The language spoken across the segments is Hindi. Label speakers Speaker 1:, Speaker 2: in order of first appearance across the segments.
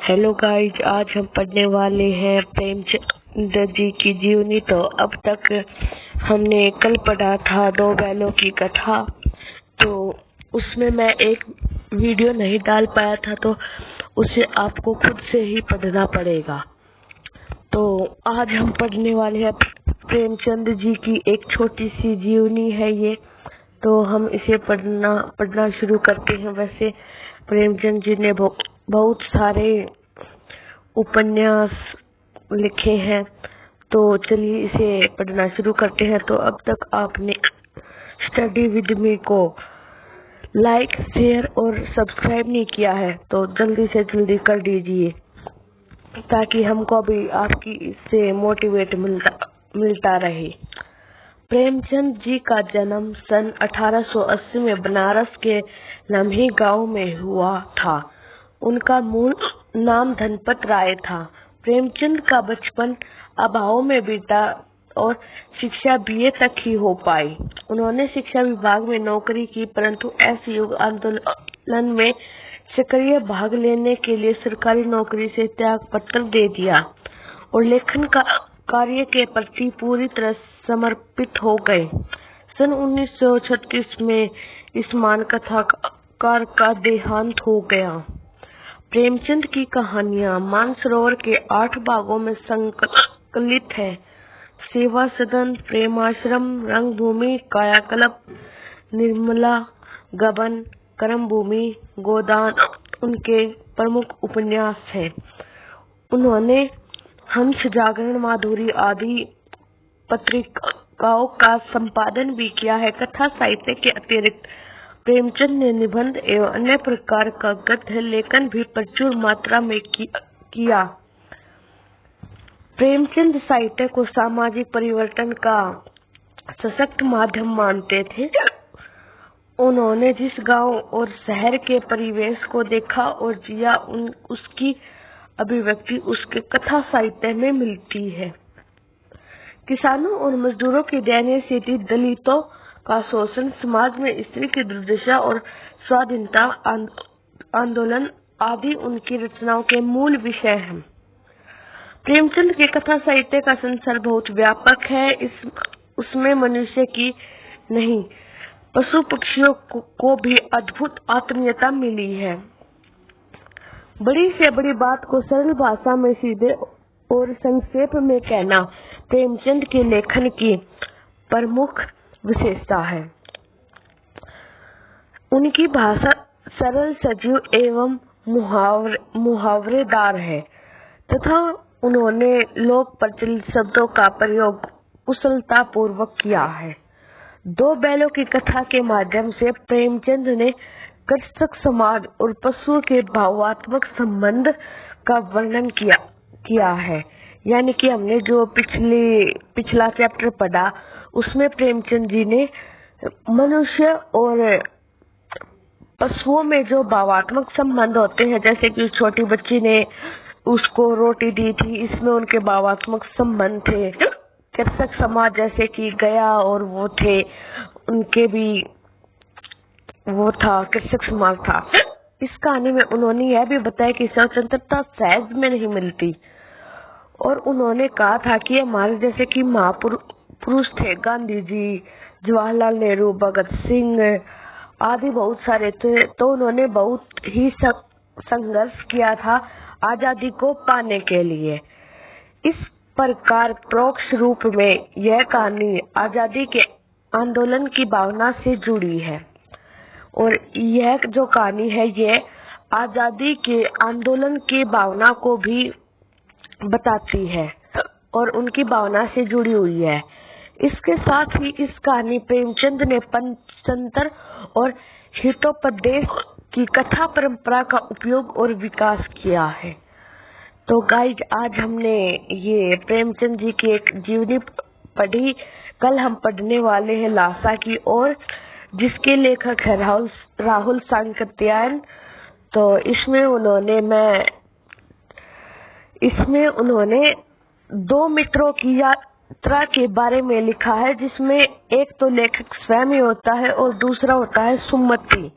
Speaker 1: हेलो गाइज, आज हम पढ़ने वाले हैं प्रेमचंद जी की जीवनी। तो अब तक हमने कल पढ़ा था दो बैलों की कथा। तो उसमें मैं एक वीडियो नहीं डाल पाया था, तो उसे आपको खुद से ही पढ़ना पड़ेगा। तो आज हम पढ़ने वाले हैं प्रेमचंद जी की एक छोटी सी जीवनी है ये। तो हम इसे पढ़ना शुरू करते हैं। वैसे प्रेमचंद जी ने बहुत सारे उपन्यास लिखे हैं, तो चलिए इसे पढ़ना शुरू करते हैं। तो अब तक आपने स्टडी विद मी को लाइक, शेयर और सब्सक्राइब नहीं किया है तो जल्दी से जल्दी कर दीजिए, ताकि हमको भी आपकी इससे मोटिवेट मिलता रहे। प्रेमचंद जी का जन्म सन 1880 में बनारस के लम्ही गांव में हुआ था। उनका मूल नाम धनपत राय था। प्रेमचंद का बचपन अभाव में बीता और शिक्षा बीए तक ही हो पाई। उन्होंने शिक्षा विभाग में नौकरी की, परंतु असहयोग आंदोलन में सक्रिय भाग लेने के लिए सरकारी नौकरी से त्याग पत्र दे दिया और लेखन का कार्य के प्रति पूरी तरह समर्पित हो गए। सन 1936 में इस महान कथाकार का देहांत हो गया। प्रेमचंद की कहानियां मानसरोवर के 8 भागों में संकलित है। सेवा सदन, प्रेमाश्रम, रंगभूमि, कायाकल्प, निर्मला, गबन, कर्मभूमि, गोदान उनके प्रमुख उपन्यास हैं। उन्होंने हंस, जागरण, माधुरी आदि पत्रिकाओं का संपादन भी किया है। कथा साहित्य के अतिरिक्त प्रेमचंद ने निबंध एवं अन्य प्रकार का गद्य लेखन भी प्रचुर मात्रा में किया। प्रेमचंद साहित्य को सामाजिक परिवर्तन का सशक्त माध्यम मानते थे। उन्होंने जिस गांव और शहर के परिवेश को देखा और जिया, उसकी अभिव्यक्ति उसके कथा साहित्य में मिलती है। किसानों और मजदूरों की दयनीय स्थिति, दलितों का शोषण, समाज में स्त्री की दुर्दशा और स्वाधीनता आंदोलन आदि उनकी रचनाओं के मूल विषय हैं। प्रेमचंद के कथा साहित्य का संसार बहुत व्यापक है। उसमें मनुष्य की नहीं, पशु पक्षियों को भी अद्भुत आत्मीयता मिली है। बड़ी से बड़ी बात को सरल भाषा में सीधे और संक्षेप में कहना प्रेमचंद के लेखन की प्रमुख विशेषता है। उनकी भाषा सरल, सजीव एवं मुहावरेदार है तथा उन्होंने लोक प्रचलित शब्दों का प्रयोग कुशलता पूर्वक किया है। दो बैलों की कथा के माध्यम से प्रेमचंद ने कृषक समाज और पशु के भावात्मक संबंध का वर्णन किया है। यानी कि हमने जो पिछला चैप्टर पढ़ा, उसमें प्रेमचंद जी ने मनुष्य और पशुओं में जो भावात्मक संबंध होते हैं, जैसे कि छोटी बच्ची ने उसको रोटी दी थी, इसमें उनके भावात्मक संबंध थे। कृषक समाज जैसे कि गया और वो थे, उनके भी वो था, कृषक समाज था। इस कहानी में उन्होंने यह भी बताया कि स्वतंत्रता सहज में नहीं मिलती, और उन्होंने कहा था कि हमारे जैसे कि महापुरुष थे, गांधी जी, जवाहरलाल नेहरू, भगत सिंह आदि बहुत सारे थे, तो उन्होंने बहुत ही संघर्ष किया था आजादी को पाने के लिए। इस प्रकार परोक्ष रूप में यह कहानी आजादी के आंदोलन की भावना से जुड़ी है, और यह जो कहानी है यह आजादी के आंदोलन की भावना को भी बताती है और उनकी भावना से जुड़ी हुई है। इसके साथ ही इस कहानी प्रेमचंद ने पंचतंत्र और हितोपदेश की कथा परंपरा का उपयोग और विकास किया है। तो गाइज, आज हमने ये प्रेमचंद जी की एक जीवनी पढ़ी। कल हम पढ़ने वाले हैं लासा की ओर, जिसके लेखक है राहुल सांकृत्यायन। तो इसमें उन्होंने दो मित्रों की यात्रा के बारे में लिखा है, जिसमें एक तो लेखक स्वयं ही होता है और दूसरा होता है सुमति।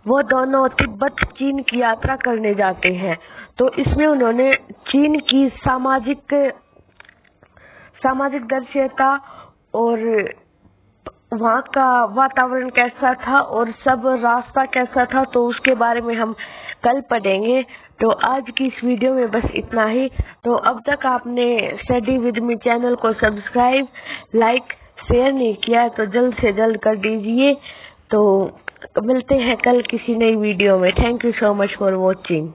Speaker 1: वो दोनों तिब्बत चीन की यात्रा करने जाते हैं। तो इसमें उन्होंने चीन की सामाजिक दृश्यता और वहाँ का वातावरण कैसा था और सब रास्ता कैसा था, तो उसके बारे में हम कल पढ़ेंगे। तो आज की इस वीडियो में बस इतना ही। तो अब तक आपने स्टडी विद मी चैनल को सब्सक्राइब, लाइक, शेयर नहीं किया तो जल्द से जल्द कर दीजिए। तो मिलते हैं कल किसी नई वीडियो में। Thank you so much for watching.